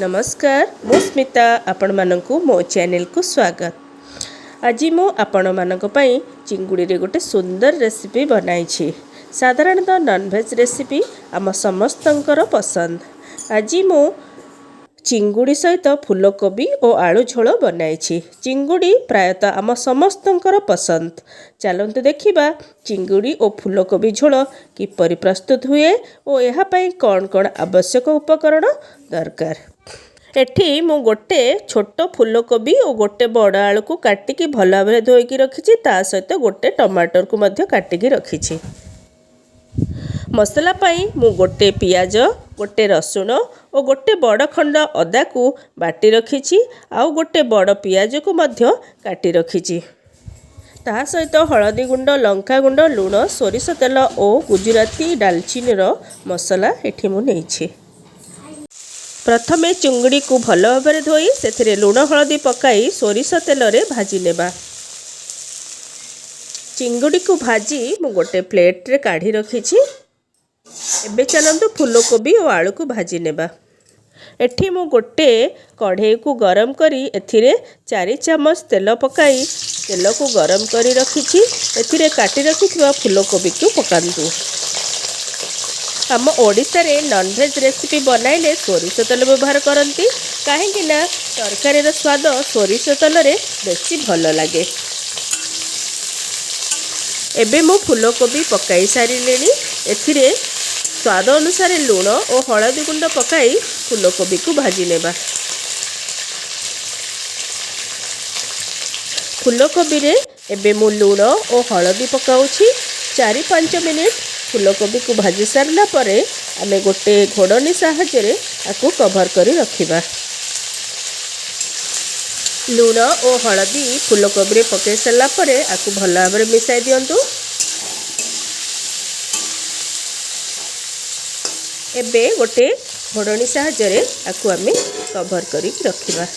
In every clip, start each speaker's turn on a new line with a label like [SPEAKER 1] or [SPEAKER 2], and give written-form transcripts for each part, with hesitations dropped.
[SPEAKER 1] नमस्कार मु स्मिता आपण मानकु मो चैनल को स्वागत। आज मु आपण मानक पई चिंगुड़ी रे गोटे सुंदर रेसिपी बनाई छी। साधारणतः नॉनवेज रेसिपी आम समस्तंकर पसंद। आज मु चिंगुड़ी सहित फूलकोबी और आलू झोल बनाई छी। चिंगुड़ी प्रायतः आम समस्तंकर पसंद। चलंतु देखिबा चिंगुड़ी और फूलकोबी झोल किपरि प्रस्तुत हुए और यहा पई कौन कौन आवश्यक उपकरण दरकार। एठी मु गोटे छोट फूलकोबी और गोटे बड़ आलू को काटिकी भल भाव धोईकी रखी ता सहित गोटे टमाटर को मध्य काटिकी रखी। मसला पाई मु गोटे पियाज गोटे रसुण और गोटे बड़ खंड अदा को बाटी रखी आउ गोटे बड़ पियाज को मध्य काटी रखी। ता सहित हलदी गुंड लंका गुंड लुण सोरिष तेल और गुजराती डालचीनी मसला एठी मु नेइछि। प्रथमे चिंगुड़ी को भल भाव धोई से लुण हलदी पकाई सोरिष तेल रे भाजी नेबा। चिंगुड़ी को भाजी मु गोटे प्लेट रे काढ़ी रखी। एबे चलंतु फूलकोबी और आलू को भाजी नेबा। एठी मु गोटे कढ़ई को गरम करी एथिरे 4 चम्मच तेल पकाई तेल को गरम करी रखी। एथिरे काटी रखिथिबा फूलकोबी को पकांतु। आम ओडिशा रे नॉनवेज रेसिपी बनाइले सोरिष तेल व्यवहार करती कहीं तरकारी स्वाद सोरिष तेल रे बेसी भल लगे। एबे मु फूलकोबी पकाई सारिले। एथिरे स्वाद अनुसार लुण और हलदी गुंड पकाई फूलकोबी को भाजी नेबा। फूलकोबी रे एबे मु लुण और हलदी पकाउछि। 4-5 मिनिट फूलकोबी को भाजी सारला परे आमे गोटे घोड़नी साहाय्य आपको कभर करी रखिबा। लुण और हलदी फूलकोबी रे पकाई सारला परे आपको भल भाव मिसाई दियंतु। एबे गोटे घोड़नी साहाय्य आपको आमे कभर करी रखिबा।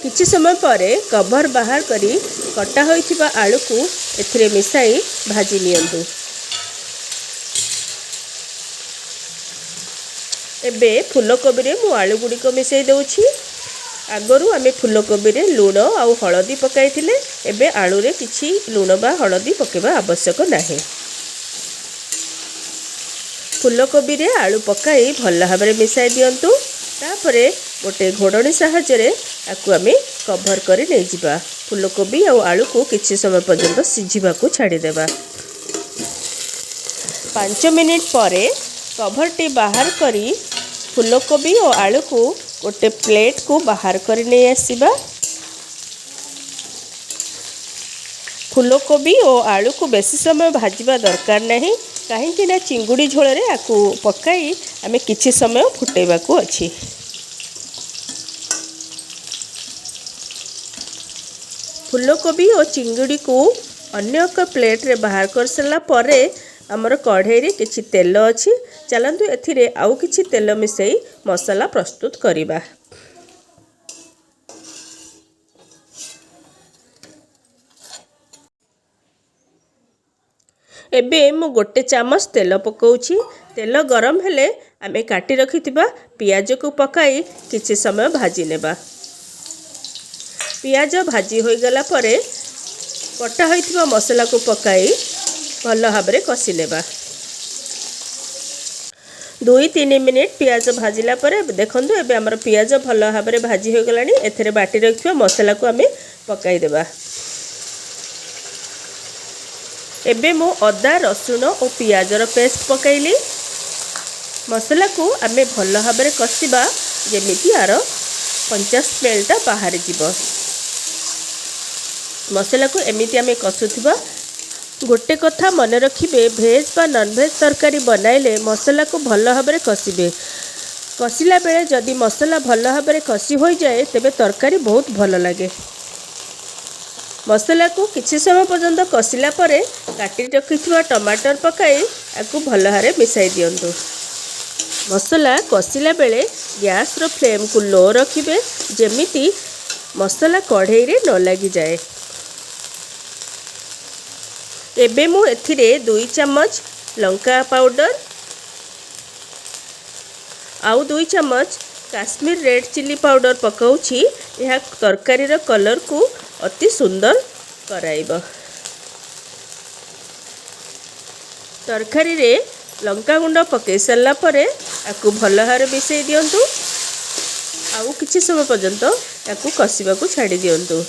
[SPEAKER 1] किछि समय परे कभर बाहर करी कटा होइथिबा आलू को एथिरे मिसाई भाजी नियंतु। एबे फूलकोबी रे मु आलू गुडी को मिसाई देउछि। आगरु आमे फूलकोबी रे लुण आउ हलदी पकाई थिले। एबे आलू रे किछि लुण बा हलदी पकेबा आवश्यक नाही। फूलकोबी रे आलू पकाई भल भाव मिसाई दियंतु। तापरे गोटे घोड़नी साहाय्य आपको आमे कभर करी नै जिबा। फूलकोबी और आलू को किछि समय पर्यंत सिझिबा को छाड़ी देबा। 5 मिनिट परे कभर टी बाहर करी फूलकोबी और आलू को गोटे प्लेट को बाहर करी नै आसीबा। फूलकोबी और आलू को बेसी समय भाजिबा दरकार नहीं कहीं ना चिंगुड़ी झोल रे आकु पकाई आमे किछि समय फुटेबा को अछि। फूलकोबी और चिंगुड़ी को अन्य एक प्लेट रे बाहर कर सला परे हमर कढ़ई रे किछि तेल अछि। चलंतु एथिरे आउ किछि तेल मिसई मसाला प्रस्तुत करिबा। एबे मु गोटे चामच तेल पकाउछि। तेल गरम हेले आमे काटी रखिथिबा पियाज को पकाई किछि समय भाजी नेबा। पियाज भाजी हो गला परे कटा होइथिबा मसला को पकाई भल भाव कषि नेबा। 2-3 मिनिट पियाज भाजिला परे देखंतु एबे हमर पियाज भल भाव भाजी हो गलानी। एथिरे बाटी रखिबा मसला को आमे पकाई देबा। एबे मु अदा रसुण और पियाजर पेस्ट पकाइली। मसला को आमे भल भाव कषिबा जेमिति यार कंचा स्मेलटा बाहर जीव। मसला को एमिति आमे कषुथिबा। गोटे कथा मन रखिबे भेज बा नॉनवेज तरकारी बनाइले मसला को भल भाव कषिबे। कषिला बेले जदि मसला भल भाव कषि हो जाए तेबे तरकारी बहुत भल लगे। मसला को किछि समय पर्यंत कषिला परे काटी रखिथिबा टमाटर पकाई आकु भल भाव मिसाई दियंतु। मसला कषिला बेले गैस रो फ्लेम को लो रखिबे जेमिति मसला कढ़ई रे न लगी जाए। एबे मु एथिरे 2 चम्मच लंका पाउडर आउ 2 चम्मच काश्मीर रेड चिली पाउडर पकाउछि। यह तरकारीर कलर को अति सुंदर कराइब। तरकारी रे लंका गुंड पकई सारा पर आपको भल भाव मिसई दिंतु। आउ किछि समय पर्यंत याकू कषिबा को छाड़ी दिंतु।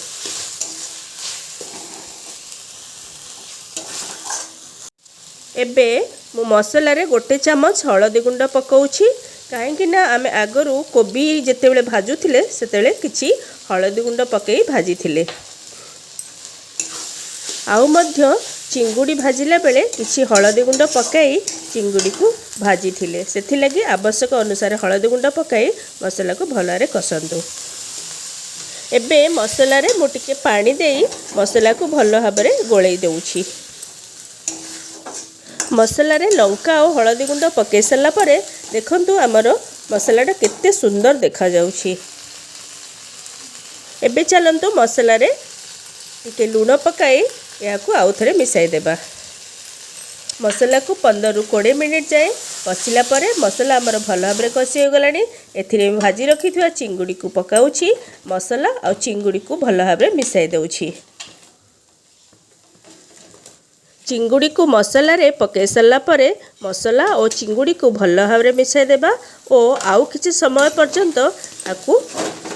[SPEAKER 1] एबे मु मसला रे 1 चम्मच हळदी गुंड पकाउछि। कहीं ना आमे आगरू कोबी जेतेबेले भाजुथिले सेतेबेले किछि हळदी गुंड पकई भाजिथिले। आउ मध्य चिंगुड़ी भाजिला बेले किछि हळदी गुंड पकाई चिंगुड़ी को भाजी थिले। सेथि लगी आवश्यक अनुसार हळदी गुंड पकाई मसला को भलरे कसंतु। एबे मसला रे मु टिके पानी देई मसला को भल भाबरे गोळेई देउछि। मसला रे लंका और हळदी गुंड पकाई सारा परे देखंतु हमर मसलाटा केते सुंदर देखा जाउछि। एबे चलंतु मसला रे टिके लूण पकाई या आउ थे मिसाई देबा। मसला को 15 ରୁ 20 मिनिट जाए कषिला परे मसला आमर भल भाव कषि हो गलानी। एथिरे भाजी रखिथुआ चिंगुड़ी को पकाउछि। मसला और चिंगुड़ी को भल भाव मिसाई देउछि। चिंगुड़ी को मसला रे पकाई सारा परे मसला और चिंगुड़ी को भल भाव मिसाई देबा और आउ किछि समय पर्यंत आकु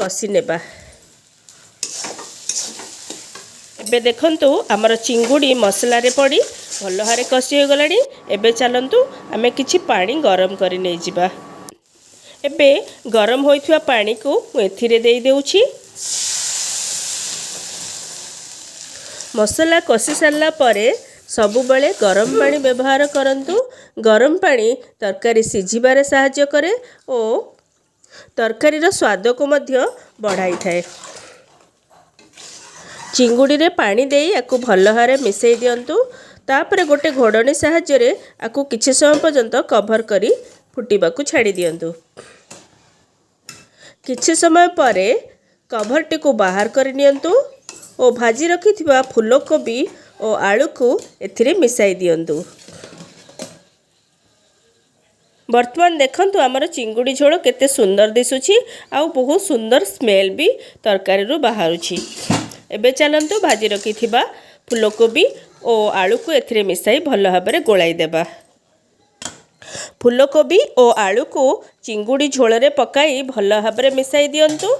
[SPEAKER 1] कषि नेबा। एबे देखंतु आमर चिंगुड़ी मसला रे पड़ी भल भाव कषि हो गलानी। एबे चलंतु आमे किछि पानी गरम करि नै जिबा। एबे गरम होइथुआ पानी को एथिरे देई देउछि। मसला कषि सारला परे सबु बेले गरम पानी व्यवहार करंतु। गरम पानी तरकारी सिझिबारे सहाय्य करे और तरकारीर स्वाद को मध्य बढ़ाई थाए। चिंगुड़ी रे पानी देई आकु भल भाव मिसई दियंतु। तापर गोटे घोड़नी साहाय्य रे आकु किछि समय पर्यंत कभर करी फुटिबा को छाड़ी दियंतु। किछि समय परे कभर टी को बाहर कर नियंतु और भाजी रखिथिबा फूलकोबी और आलू को एथिरे मिसाई दियंतु। वर्तमान देखंतु आमर चिंगुड़ी झोल केते सुंदर दिसुछि। आउ बहुत सुंदर स्मेल भी तरकारी रु बाहरुछि। एबे चलंतु भाजी रखिथिबा फूलकोबी और आलू को एथिरे मिसाई भल भाव गोलाई देबा। फूलकोबी और आलू को चिंगुड़ी झोल रे पकाई भल भाव मिसाई दियंतु।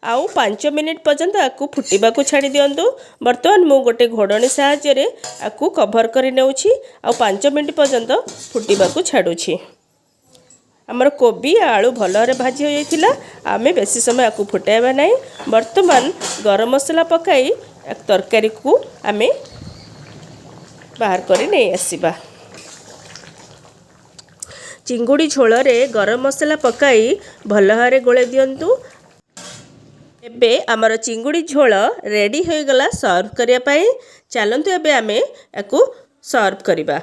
[SPEAKER 1] आउ 5 मिनिट पर्यंत आकु फुटिबा को छाड़ी दियंतु। वर्तमान मु गोटे घोड़नी साहाय्य रे आकु कभर करि नेउछि। आउ 5 मिनिट पर्यंत फुटिबा को छाडुछि। आमर कोबी आलू भल भाव भाजी हो जाइथिला। आमे बेसी समय आकु फुटाइबा नहीं। वर्तमान गरम मसला पकाई तरकारी को आमे बाहर करी नहीं आसीबा। चिंगुड़ी झोल रे गरम मसला पकाई भल भाव गोळे दियंतु। एबे आमर चिंगुड़ी झोल रेडी हो गला सर्व करिया पई। चलंतु एबे आमे आकु सर्व करिबा।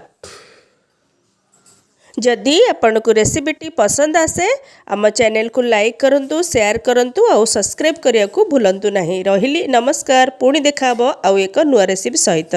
[SPEAKER 1] जदि आपनको रेसिपीटी पसंद आसे आम चैनल को लाइक करंतु, शेयर करंतु और सब्सक्राइब करिया को भूलंतु नहीं। रहिली नमस्कार। पुणी देखाबो आउ एक नुआ रेसिपी सहित।